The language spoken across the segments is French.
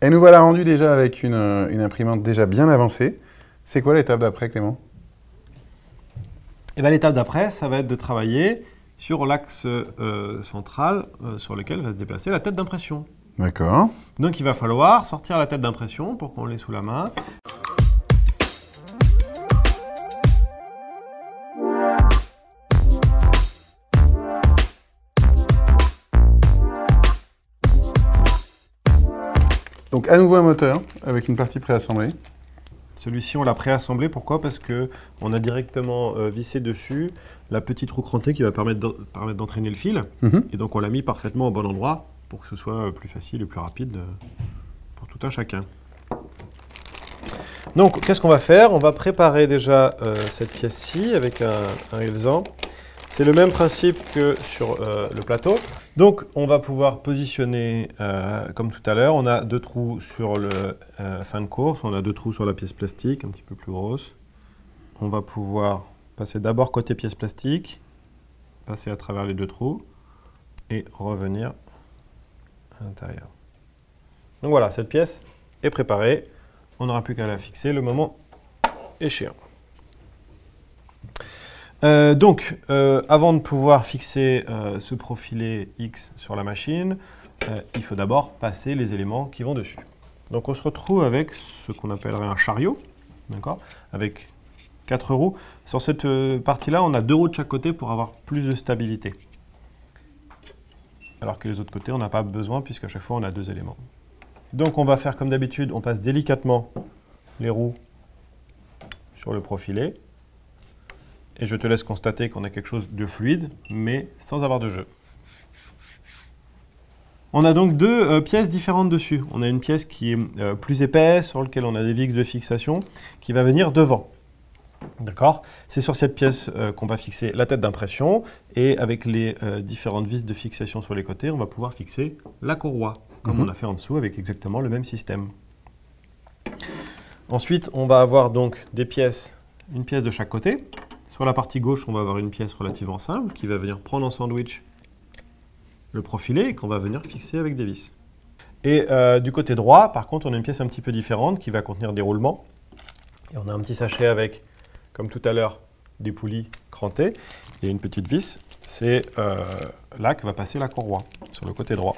Et nous voilà rendus déjà avec une imprimante déjà bien avancée. C'est quoi l'étape d'après, Clément? Et bien, l'étape d'après, ça va être de travailler sur l'axe central sur lequel va se déplacer la tête d'impression. D'accord. Donc il va falloir sortir la tête d'impression pour qu'on l'ait sous la main. Donc à nouveau un moteur avec une partie préassemblée. Celui-ci, on l'a préassemblé. Pourquoi? Parce qu'on a directement vissé dessus la petite roue crantée qui va permettre d'entraîner le fil. Et donc, on l'a mis parfaitement au bon endroit pour que ce soit plus facile et plus rapide pour tout un chacun. Donc, qu'est-ce qu'on va faire? On va préparer déjà cette pièce-ci avec un Elzan. C'est le même principe que sur le plateau. Donc, on va pouvoir positionner, comme tout à l'heure, on a 2 trous sur le fin de course, on a 2 trous sur la pièce plastique, un petit peu plus grosse. On va pouvoir passer d'abord côté pièce plastique, passer à travers les 2 trous et revenir à l'intérieur. Donc voilà, cette pièce est préparée. On n'aura plus qu'à la fixer le moment échéant. Avant de pouvoir fixer ce profilé X sur la machine, il faut d'abord passer les éléments qui vont dessus. Donc on se retrouve avec ce qu'on appellerait un chariot, d'accord, avec 4 roues. Sur cette partie-là, on a 2 roues de chaque côté pour avoir plus de stabilité. Alors que les autres côtés, on n'a pas besoin puisqu'à chaque fois, on a 2 éléments. Donc on va faire comme d'habitude, on passe délicatement les roues sur le profilé. Et je te laisse constater qu'on a quelque chose de fluide, mais sans avoir de jeu. On a donc 2 pièces différentes dessus. On a une pièce qui est plus épaisse, sur laquelle on a des vis de fixation, qui va venir devant. D'accord? C'est sur cette pièce qu'on va fixer la tête d'impression, et avec les différentes vis de fixation sur les côtés, on va pouvoir fixer la courroie, comme on a fait en dessous, avec exactement le même système. Ensuite, on va avoir donc une pièce de chaque côté. Sur la partie gauche, on va avoir une pièce relativement simple qui va venir prendre en sandwich le profilé et qu'on va venir fixer avec des vis. Et du côté droit, par contre, on a une pièce un petit peu différente qui va contenir des roulements. Et on a un petit sachet avec, comme tout à l'heure, des poulies crantées et une petite vis. C'est là que va passer la courroie, sur le côté droit.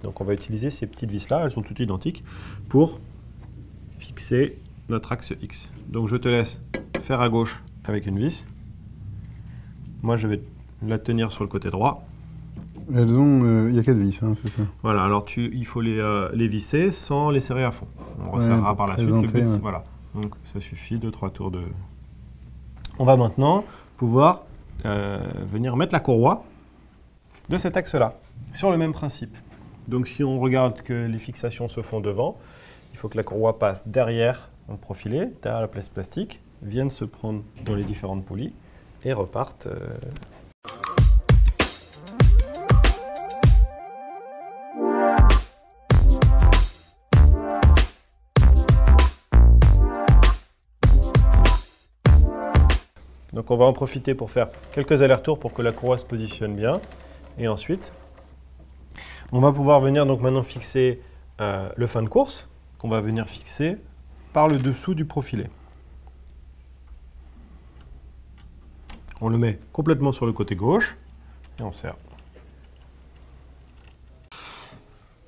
Donc on va utiliser ces petites vis-là, elles sont toutes identiques, pour fixer notre axe X. Donc je te laisse faire à gauche avec une vis. Moi, je vais la tenir sur le côté droit. Elles ont... il y a 4 vis, hein, c'est ça? Voilà, alors il faut les visser sans les serrer à fond. On resserrera par la suite. Le but, voilà. Donc ça suffit, 2-3 tours de... On va maintenant pouvoir venir mettre la courroie de cet axe-là, sur le même principe. Donc si on regarde que les fixations se font devant, il faut que la courroie passe derrière le profilé, derrière la pièce plastique, viennent se prendre dans les différentes poulies et repartent. Donc on va en profiter pour faire quelques allers-retours pour que la courroie se positionne bien. Et ensuite, on va pouvoir venir donc maintenant fixer le fin de course, qu'on va venir fixer par le dessous du profilé. On le met complètement sur le côté gauche et on serre.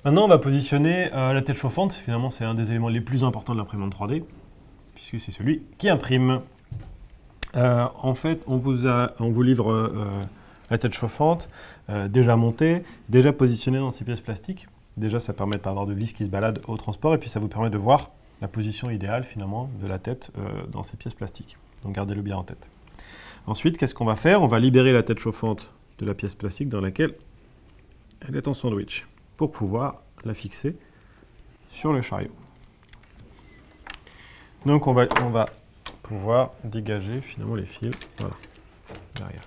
Maintenant, on va positionner la tête chauffante. Finalement, c'est un des éléments les plus importants de l'imprimante 3D, puisque c'est celui qui imprime. En fait, on vous livre la tête chauffante déjà montée, déjà positionnée dans ces pièces plastiques. Déjà, ça permet de ne pas avoir de vis qui se baladent au transport et puis ça vous permet de voir la position idéale finalement de la tête dans ces pièces plastiques. Donc gardez-le bien en tête. Ensuite, qu'est-ce qu'on va faire? On va libérer la tête chauffante de la pièce plastique dans laquelle elle est en sandwich pour pouvoir la fixer sur le chariot. Donc on va pouvoir dégager finalement les fils, voilà, derrière.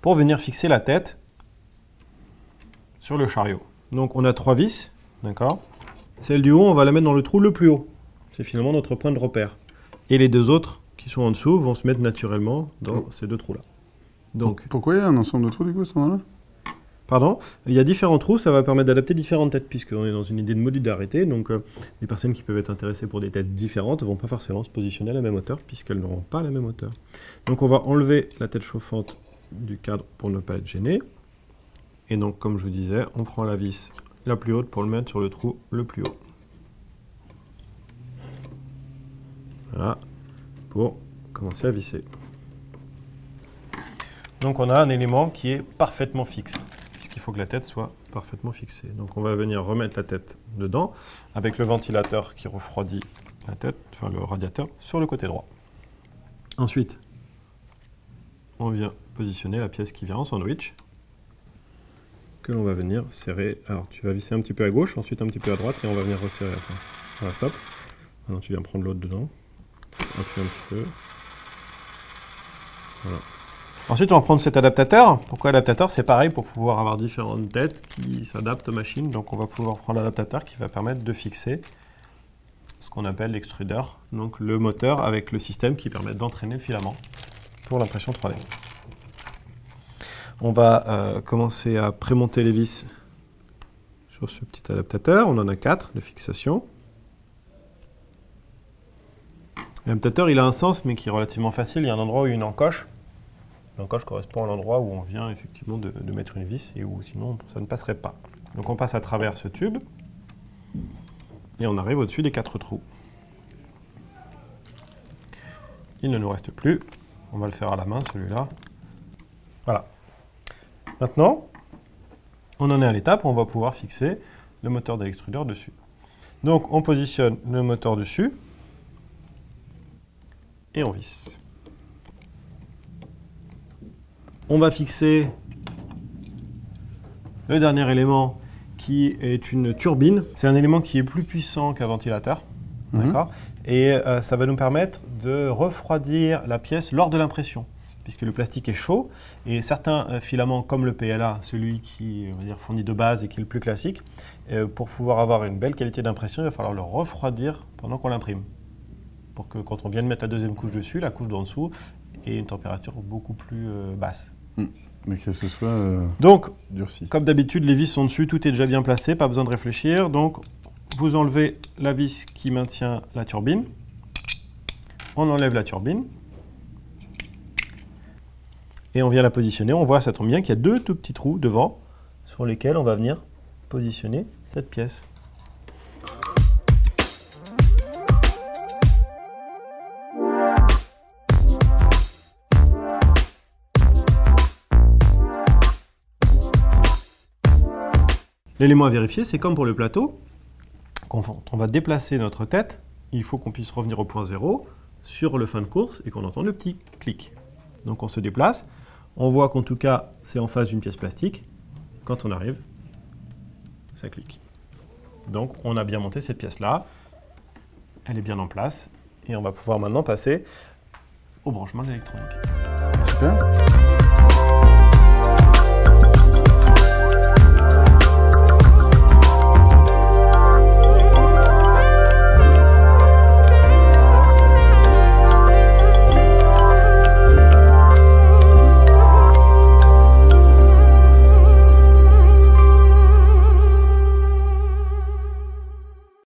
Pour venir fixer la tête sur le chariot. Donc on a 3 vis, d'accord? Celle du haut, on va la mettre dans le trou le plus haut. C'est finalement notre point de repère. Et les 2 autres qui sont en dessous vont se mettre naturellement dans ces 2 trous-là. Donc, pourquoi il y a un ensemble de trous du coup à ce moment-là? Pardon, il y a différents trous, ça va permettre d'adapter différentes têtes, puisqu'on est dans une idée de modularité. Donc, les personnes qui peuvent être intéressées pour des têtes différentes ne vont pas forcément se positionner à la même hauteur, puisqu'elles n'auront pas la même hauteur. Donc, on va enlever la tête chauffante du cadre pour ne pas être gêné. Et donc, comme je vous disais, on prend la vis la plus haute pour le mettre sur le trou le plus haut. Voilà, pour commencer à visser. Donc, on a un élément qui est parfaitement fixe. Il faut que la tête soit parfaitement fixée. Donc on va venir remettre la tête dedans avec le ventilateur qui refroidit la tête, enfin le radiateur, sur le côté droit. Ensuite, on vient positionner la pièce qui vient en sandwich, que l'on va venir serrer. Alors tu vas visser un petit peu à gauche, ensuite un petit peu à droite et on va venir resserrer à la fin. Voilà, stop. Maintenant tu viens prendre l'autre dedans, appuie un petit peu. Voilà. Ensuite, on va prendre cet adaptateur. Pourquoi adaptateur? C'est pareil pour pouvoir avoir différentes têtes qui s'adaptent aux machines. Donc, on va pouvoir prendre l'adaptateur qui va permettre de fixer ce qu'on appelle l'extrudeur. Donc, le moteur avec le système qui permet d'entraîner le filament pour l'impression 3D. On va commencer à prémonter les vis sur ce petit adaptateur. On en a 4 de fixation. L'adaptateur, il a un sens, mais qui est relativement facile. Il y a un endroit où il y a une encoche. L'encoche correspond à l'endroit où on vient effectivement de mettre une vis et où sinon ça ne passerait pas. Donc on passe à travers ce tube et on arrive au-dessus des 4 trous. Il ne nous reste plus. On va le faire à la main celui-là. Voilà. Maintenant, on en est à l'étape où on va pouvoir fixer le moteur de l'extrudeur dessus. Donc on positionne le moteur dessus et on visse. On va fixer le dernier élément qui est une turbine. C'est un élément qui est plus puissant qu'un ventilateur. D'accord ? Et ça va nous permettre de refroidir la pièce lors de l'impression, puisque le plastique est chaud. Et certains filaments, comme le PLA, celui qui on va dire, fournit de base et qui est le plus classique, pour pouvoir avoir une belle qualité d'impression, il va falloir le refroidir pendant qu'on l'imprime. Pour que quand on vient de mettre la deuxième couche dessus, la couche d'en dessous ait une température beaucoup plus basse. Mais que ce soit donc, durci. Comme d'habitude, les vis sont dessus, tout est déjà bien placé, pas besoin de réfléchir. Donc, vous enlevez la vis qui maintient la turbine. On enlève la turbine. Et on vient la positionner. On voit, ça tombe bien, qu'il y a 2 tout petits trous devant sur lesquels on va venir positionner cette pièce. L'élément à vérifier, c'est comme pour le plateau, quand on va déplacer notre tête, il faut qu'on puisse revenir au point 0 sur le fin de course et qu'on entende le petit clic. Donc on se déplace, on voit qu'en tout cas c'est en face d'une pièce plastique. Quand on arrive, ça clique. Donc on a bien monté cette pièce-là, elle est bien en place et on va pouvoir maintenant passer au branchement de l'électronique. Super.